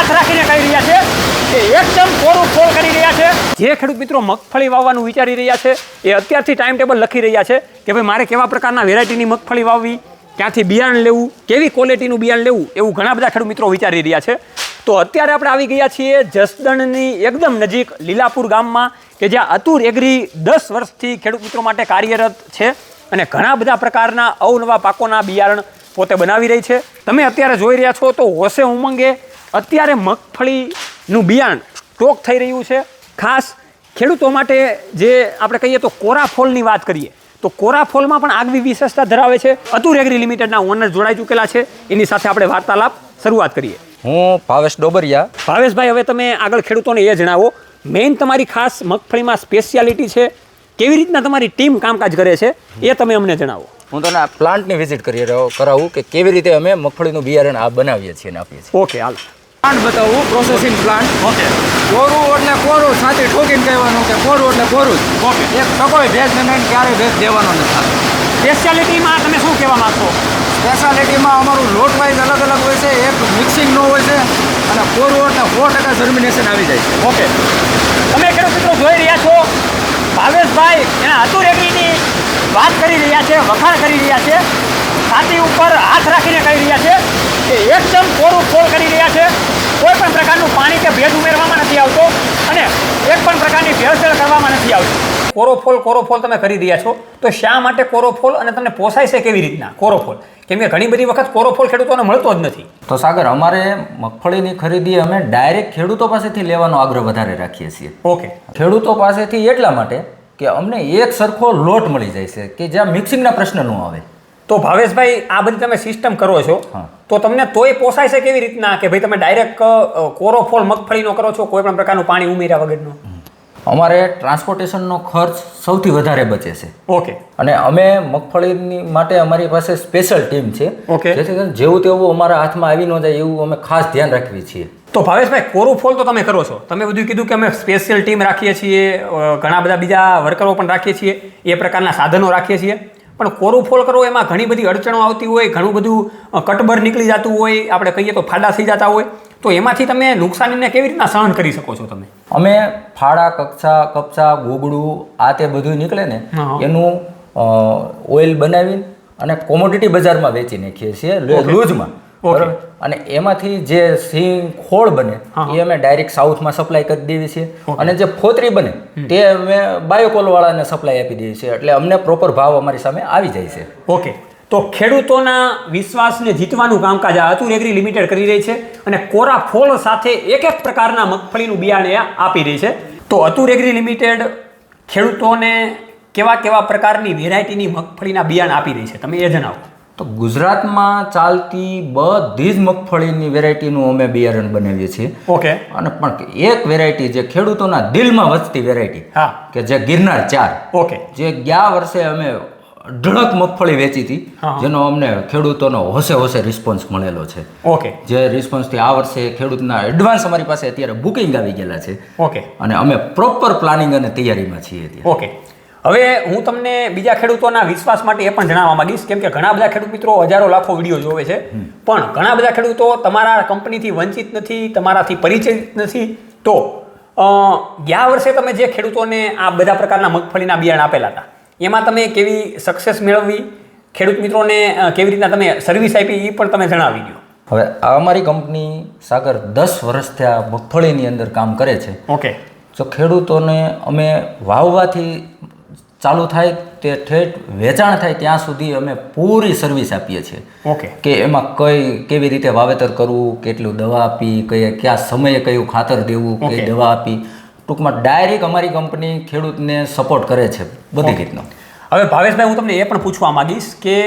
હાથ રાખીને કહી રહ્યા છે કે એકદમ કોરું ફોલ કરી રહ્યા છે. જે ખેડૂત મિત્રો મગફળી વાવવાનું વિચારી રહ્યા છે એ અત્યારથી ટાઈમ ટેબલ લખી રહ્યા છે કે ભાઈ મારે કેવા પ્રકારના વેરાયટીની મગફળી વાવવી, ક્યાંથી બિયારણ લેવું, કેવી ક્વોલિટીનું બિયારણ લેવું, એવું ઘણા બધા ખેડૂત મિત્રો વિચારી રહ્યા છે. તો અત્યારે આપણે આવી ગયા છીએ જસદણની એકદમ નજીક લીલાપુર ગામમાં કે જ્યાં અતુર એગ્રી 10 વર્ષથી ખેડૂત મિત્રો માટે કાર્યરત છે અને ઘણા બધા પ્રકારના અવનવા પાકોના બિયારણ પોતે બનાવી રહી છે. તમે અત્યારે જોઈ રહ્યા છો તો હોશે ઉમંગે અત્યારે મગફળીનું બિયારણ સ્ટોક થઈ રહ્યું છે. ખાસ ખેડૂતો માટે જે આપણે કહીએ તો કોરા ફોલની વાત કરીએ તો કોરા ફોલમાં પણ આગવી વિશેષતા ધરાવે છે. અતુર એગ્રી લિમિટેડના ઓનર જોડાઈ ચૂકેલા છે, એની સાથે આપણે વાર્તાલાપ શરૂઆત કરીએ. હું ભાવેશ ડોબરિયા. ભાવેશભાઈ, હવે તમે આગળ ખેડૂતોને એ જણાવો, મેઇન તમારી ખાસ મગફળીમાં સ્પેશિયાલિટી છે, કેવી રીતના તમારી ટીમ કામકાજ કરે છે એ તમે અમને જણાવો. હું તને આ પ્લાન્ટની વિઝિટ કરાવું કે કેવી રીતે અમે મગફળીનું બિયારણ આ બનાવીએ છીએ અને આપીએ છીએ. ઓકે, હાલો. પ્લાન્ટ બતાવું, પ્રોસેસિંગ પ્લાન્ટ. ઓકે કોરું એટલે કોરું, છાતી ઠોકીને કહેવાનું કે કોરું એટલે કોરું જ. ઓકે. એક ટકોય ભેજ નહીં, ક્યારેય ભેજ દેવાનો નથી. સ્પેશિયાલિટીમાં તમે શું કહેવા માગશો? સ્પેશિયાલિટીમાં અમારું લોટ વાઇઝ અલગ અલગ હોય છે, એક મિક્સિંગનો હોય છે અને કોરું એટલે 100% જર્મિનેશન આવી જાય છે. ઓકે, તમે ખેડૂત મિત્રો જોઈ રહ્યા છો ભાવેશભાઈ એના અતુર એગ્રીની વાત કરી રહ્યા છે, વખાણ કરી રહ્યા છે, છાતી ઉપર હાથ રાખીને કહી રહ્યા છે કે એકદમ કોરું ફોલ કરી રહ્યા છે. કોઈ પણ પ્રકારનું પાણી કે ભેજ ઉમેરવામાં નથી આવતો અને એક પણ પ્રકારની ભેળસેળ કરવામાં નથી આવતી. કોરો ફોલ તમે કરી રહ્યા છો, તો શા માટે કોરો ફોલ અને તમને પોસાય છે કેવી રીતના કોરો ફોલ? કેમ કે ઘણી બધી વખત કોરો ફોલ ખેડૂતોને મળતો જ નથી. તો સાગર, અમારે મગફળીની ખરીદી અમે ડાયરેક્ટ ખેડૂતો પાસેથી લેવાનો આગ્રહ વધારે રાખીએ છીએ. ઓકે. ખેડૂતો પાસેથી એટલા માટે કે અમને એક સરખો લોટ મળી જાય છે કે જ્યાં મિક્સિંગના પ્રશ્ન ન આવે. તો ભાવેશભાઈ, આ બધી તમે સિસ્ટમ કરો છો તો તમને તોય પોસાય છે કેવી રીતના કે ભાઈ તમે ડાયરેક્ટ કોરો ફોલ મગફળીનો કરો છો, કોઈ પણ પ્રકારનું પાણી ઉમેર્યા વગરનો? અમારે ટ્રાન્સપોર્ટેશનનો ખર્ચ સૌથી વધારે બચે છે. ઓકે. અને અમે મગફળીની માટે અમારી પાસે સ્પેશિયલ ટીમ છે. ઓકે. જેથી કરીને જેવું તેવું અમારા હાથમાં આવી ન જાય એવું અમે ખાસ ધ્યાન રાખીએ છીએ. તો ભાવેશભાઈ, કોરું ફોલ તો તમે કરો છો, તમે બધું કીધું કે અમે સ્પેશિયલ ટીમ રાખીએ છીએ, ઘણા બધા બીજા વર્કરો પણ રાખીએ છીએ, એ પ્રકારના સાધનો રાખીએ છીએ, પણ કોરું ફોલ કરવો એમાં ઘણી બધી અડચણો આવતી હોય, ઘણું બધું કટબર નીકળી જતું હોય, આપણે કહીએ તો ફાડા થઈ જતા હોય, તો એમાંથી તમે નુકસાનીને કેવી રીતના સહન કરી શકો છો તમે? અમે ફાડા, કપચા, ગોગડું આ તે બધું નીકળે ને એનું ઓઇલ બનાવીને અને કોમોડિટી બજારમાં વેચી નાખીએ છીએ લૂઝમાં. બરાબર. અને એમાંથી જે સિંગ ખોળ બને એ અમે ડાયરેક્ટ સાઉથમાં સપ્લાય કરી દઈએ છીએ અને જે ફોતરી બને તે અમે બાયોકોલ વાળાને સપ્લાય આપી દઈએ છીએ, એટલે અમને પ્રોપર ભાવ અમારી સામે આવી જાય છે. ઓકે. તો ખેડૂતોના વિશ્વાસને જીતવાનું કામકાજ આ અતુર એગ્રી લિમિટેડ કરી રહી છે અને કોરા ફોલ સાથે એક પ્રકારના મગફળીનું બિયારણ આપી રહી છે. તો અતુર એગ્રી લિમિટેડ ખેડૂતોને કેવા પ્રકારની વેરાયટીની મગફળીના બિયારણ આપી રહી છે તમે એ જણાવો. તો ગુજરાતમાં ચાલતી બધી જ મગફળીની વેરાયટીનું અમે બિયારણ બનાવીએ છીએ. ઓકે. અને પણ એક વેરાયટી જે ખેડૂતોના દિલમાં વસતી વેરાયટી, કે જે ગિરનાર 4. ઓકે. જે ગયા વર્ષે અમે ઢળક મગફળી વેચી હતી, જેનો અમને ખેડૂતોનો હોશે રિસ્પોન્સ મળેલો છે. ઓકે. જે રિસ્પોન્સથી આ વર્ષે ખેડૂતના એડવાન્સ અમારી પાસે અત્યારે બુકિંગ આવી ગયેલા છે. ઓકે. અને અમે પ્રોપર પ્લાનિંગ અને તૈયારીમાં છીએ. ઓકે. હવે હું તમને બીજા ખેડૂતોના વિશ્વાસ માટે એ પણ જણાવવા માંગીશ, કેમ કે ઘણા બધા ખેડૂત મિત્રો હજારો લાખો વિડીયો જોવે છે, પણ ઘણા બધા ખેડૂતો તમારા કંપનીથી વંચિત નથી, તમારાથી પરિચિત નથી. તો ગયા વર્ષે તમે જે ખેડૂતોને આ બધા પ્રકારના મગફળીના બિયારણ આપેલા હતા, એમાં તમે કેવી સક્સેસ મેળવી, ખેડૂત મિત્રોને કેવી રીતના તમે સર્વિસ આપી એ પણ તમે જણાવી દો. હવે અમારી કંપની સાગર 10 વર્ષથી આ મગફળીની અંદર કામ કરે છે. ઓકે. જો ખેડૂતોને અમે વાવવાથી ચાલુ થાય તે ઠેઠ વેચાણ થાય ત્યાં સુધી અમે પૂરી સર્વિસ આપીએ છીએ. ઓકે. કે એમાં કેવી રીતે વાવેતર કરવું, કેટલું દવા આપી, કયા સમયે કયું ખાતર દેવું, કઈ દવા આપી, ટૂંકમાં ડાયરેક્ટ અમારી કંપની ખેડૂતને સપોર્ટ કરે છે બધી રીતનો. હવે ભાવેશભાઈ, હું તમને એ પણ પૂછવા માંગીશ કે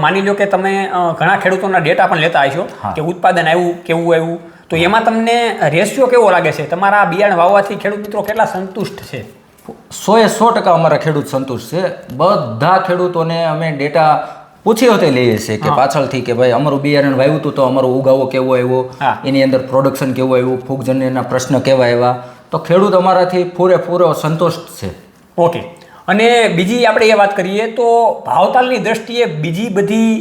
માની લો કે તમે ઘણા ખેડૂતોના ડેટા પણ લેતા હશો કે ઉત્પાદન આવ્યું, કેવું આવ્યું, તો એમાં તમને રેશિયો કેવો લાગે છે? તમારા બિયારણ વાવવાથી ખેડૂત મિત્રો કેટલા સંતુષ્ટ છે? 100% અમારા ખેડૂત સંતુષ્ટ છે. બધા ખેડૂતોને અમે ડેટા પૂછી હોતે લઈએ છીએ કે પાછળથી કે ભાઈ અમારું બિયારણ વાવ્યું હતું તો અમારો ઉગાવો કેવો આવ્યો, એની અંદર પ્રોડક્શન કેવું આવ્યું, ફૂગજન્યના પ્રશ્ન કેવા આવ્યા, તો ખેડૂત અમારાથી પૂરેપૂરો સંતુષ્ટ છે. ઓકે. અને બીજી આપણે એ વાત કરીએ તો ભાવતાલની દ્રષ્ટિએ બીજી બધી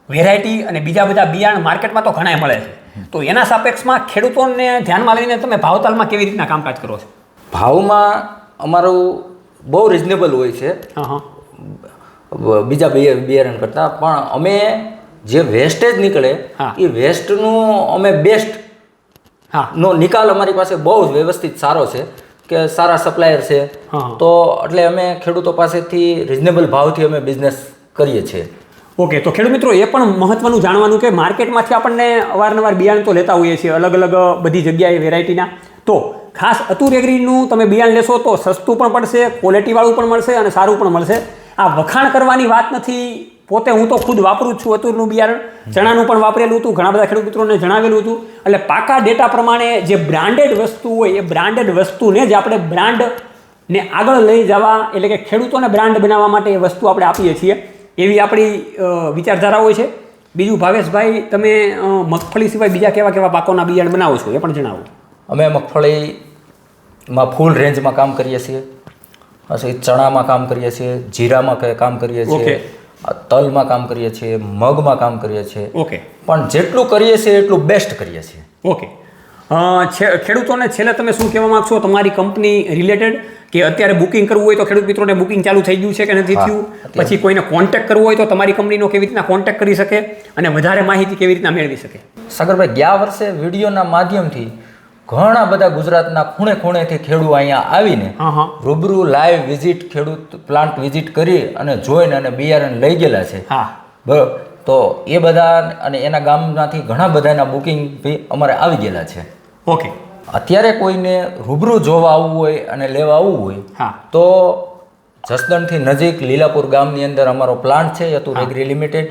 વેરાયટી અને બીજા બધા બિયારણ માર્કેટમાં તો ઘણાય મળે છે, તો એના સાપેક્ષમાં ખેડૂતોને ધ્યાનમાં લઈને તમે ભાવતાલમાં કેવી રીતના કામકાજ કરો છો? ભાવમાં અમારું બહુ રિઝનેબલ હોય છે બીજા બિયારણ કરતાં, પણ અમે જે વેસ્ટેજ નીકળે એ વેસ્ટનું અમે બેસ્ટ નો નિકાલ અમારી પાસે બહુ વ્યવસ્થિત સારો છે કે સારા સપ્લાયર છે, તો એટલે અમે ખેડૂતો પાસેથી રિઝનેબલ ભાવથી અમે બિઝનેસ કરીએ છીએ. ઓકે, તો ખેડૂત મિત્રો એ પણ મહત્વનું જાણવાનું કે માર્કેટમાંથી આપણને અવારનવાર બિયારણ તો લેતા હોઈએ છીએ અલગ અલગ બધી જગ્યાએ વેરાયટીના, તો ખાસ અતુર એગ્રીનું તમે બિયારણ લેશો તો સસ્તું પણ પડશે, ક્વોલિટીવાળું પણ મળશે અને સારું પણ મળશે. આ વખાણ કરવાની વાત નથી, પોતે હું તો ખુદ વાપરું જ છું અતુરનું બિયારણ, ચણાનું પણ વાપરેલું હતું, ઘણા બધા ખેડૂત મિત્રોને જણાવેલું હતું. એટલે પાકા ડેટા પ્રમાણે જે બ્રાન્ડેડ વસ્તુ હોય એ બ્રાન્ડેડ વસ્તુને જ આપણે બ્રાન્ડને આગળ લઈ જવા, એટલે કે ખેડૂતોને બ્રાન્ડ બનાવવા માટે એ વસ્તુ આપણે આપીએ છીએ, એવી આપણી વિચારધારા હોય છે. બીજું ભાવેશભાઈ, તમે મગફળી સિવાય બીજા કેવા કેવા પાકોના બિયારણ બનાવો છો એ પણ જણાવો. અમે મગફળીમાં ફૂલ રેન્જમાં કામ કરીએ છીએ, પછી ચણામાં કામ કરીએ છીએ, જીરામાં કામ કરીએ છીએ, તલમાં કામ કરીએ છીએ, મગમાં કામ કરીએ છીએ. ઓકે, પણ જેટલું કરીએ છીએ એટલું બેસ્ટ કરીએ છીએ. ઓકે, ખેડૂતોને છેલ્લે તમે શું કહેવા માગશો તમારી કંપની રિલેટેડ, કે અત્યારે બુકિંગ કરવું હોય તો ખેડૂત મિત્રોને બુકિંગ ચાલુ થઈ ગયું છે કે નથી થયું, પછી કોઈને કોન્ટેક્ટ કરવો હોય તો તમારી કંપનીનો કેવી રીતના કોન્ટેક્ટ કરી શકે અને વધારે માહિતી કેવી રીતના મેળવી શકે? સાગરભાઈ, ગયા વર્ષે વિડીયોના માધ્યમથી ઘણા બધા ગુજરાતના ખૂણે ખૂણેથી ખેડૂત અહીંયા આવીને રૂબરૂ લાઈવ વિઝિટ, ખેડૂત પ્લાન્ટ વિઝિટ કરી અને જોઈને અને બિયારણ લઈ ગયેલા છે. બરાબર, તો એ બધા અને એના ગામમાંથી ઘણા બધાના બુકિંગ બી અમારે આવી ગયેલા છે. ઓકે, અત્યારે કોઈને રૂબરૂ જોવા આવવું હોય અને લેવા આવવું હોય તો જસદણથી નજીક લીલાપુર ગામની અંદર અમારો પ્લાન્ટ છે અતુર એગ્રી લિમિટેડ,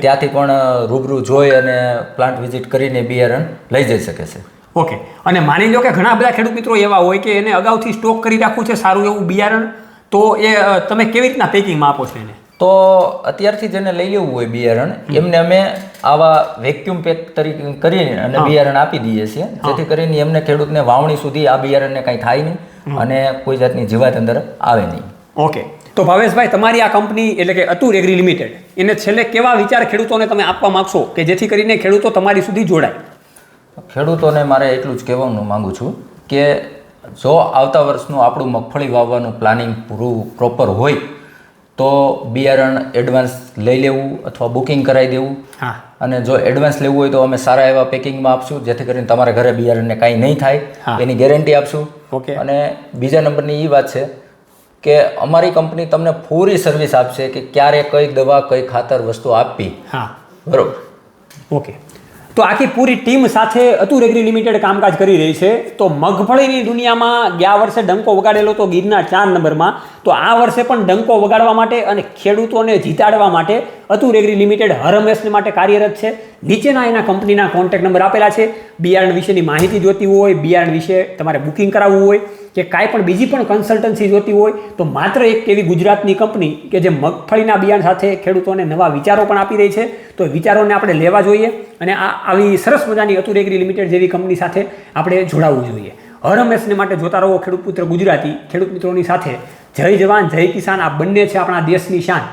ત્યાંથી પણ રૂબરૂ જોઈ અને પ્લાન્ટ વિઝિટ કરીને બિયારણ લઈ જઈ શકે છે. ઓકે, અને માની લો કે ઘણા બધા ખેડૂત મિત્રો એવા હોય કે એને અગાઉથી સ્ટોક કરી રાખવું છે સારું એવું બિયારણ, તો એ તમે કેવી રીતના પેકિંગમાં આપો છો એને? તો અત્યારથી જેને લઈ લેવું હોય બિયારણ એમને અમે આવા વેક્યુમ પેક તરીકે કરીને અને બિયારણ આપી દઈએ છીએ, જેથી કરીને એમને ખેડૂતને વાવણી સુધી આ બિયારણને કંઈ થાય નહીં અને કોઈ જાતની જીવાત અંદર આવે નહીં. ઓકે, તો ભાવેશભાઈ, તમારી આ કંપની એટલે કે અતુર એગ્રી લિમિટેડ, એને છેલ્લે કેવા વિચાર ખેડૂતોને તમે આપવા માંગશો કે જેથી કરીને ખેડૂતો તમારી સુધી જોડાય? ખેડૂતોને મારે એટલું જ કહેવાનું માંગુ છું કે જો આવતા વર્ષનું આપણું મગફળી વાવવાનું પ્લાનિંગ પૂરું પ્રોપર હોય તો બિયારણ એડવાન્સ લઈ લેવું અથવા બુકિંગ કરાવી દેવું. અને જો એડવાન્સ લેવું હોય તો અમે સારા એવા પેકિંગમાં આપશું, જેથી કરીને તમારા ઘરે બિયારણને કાંઈ નહીં થાય એની ગેરંટી આપશું. અને બીજા નંબરની એ વાત છે કે અમારી કંપની તમને પૂરી સર્વિસ આપશે કે ક્યારે કઈ દવા, કઈ ખાતર વસ્તુ આપવી. બરોબર. ઓકે, તો આખી પૂરી ટીમ સાથે અતુર એગ્રી લિમિટેડ કામકાજ કરી રહી છે. તો મગફળીની દુનિયામાં ગયા વર્ષે ડંકો વગાડેલો તો ગીરના 4 નંબરમાં, તો આ વર્ષે પણ ડંકો વગાડવા માટે અને ખેડૂતોને જીતાડવા માટે અતુર એગ્રી લિમિટેડ હર હંમેશને માટે કાર્યરત છે. નીચેના એના કંપનીના કોન્ટેક્ટ નંબર આપેલા છે. બિયારણ વિશેની માહિતી જોતી હોય, બિયારણ વિશે તમારે બુકિંગ કરાવવું હોય કે કાંઈ પણ બીજી પણ કન્સલ્ટન્સી જોતી હોય તો માત્ર એક એવી ગુજરાતની કંપની કે જે મગફળીના બિયારણ સાથે ખેડૂતોને નવા વિચારો પણ આપી રહી છે, તો એ વિચારોને આપણે લેવા જોઈએ અને આવી સરસ મજાની અતુર એગ્રી લિમિટેડ જેવી કંપની સાથે આપણે જોડાવવું જોઈએ. હર હંમેશને માટે જોતા રહો ખેડૂત પુત્ર ગુજરાતી, ખેડૂત મિત્રોની સાથે. જય જવાન જય કિસાન, આ બંને છે આપણા દેશની શાન.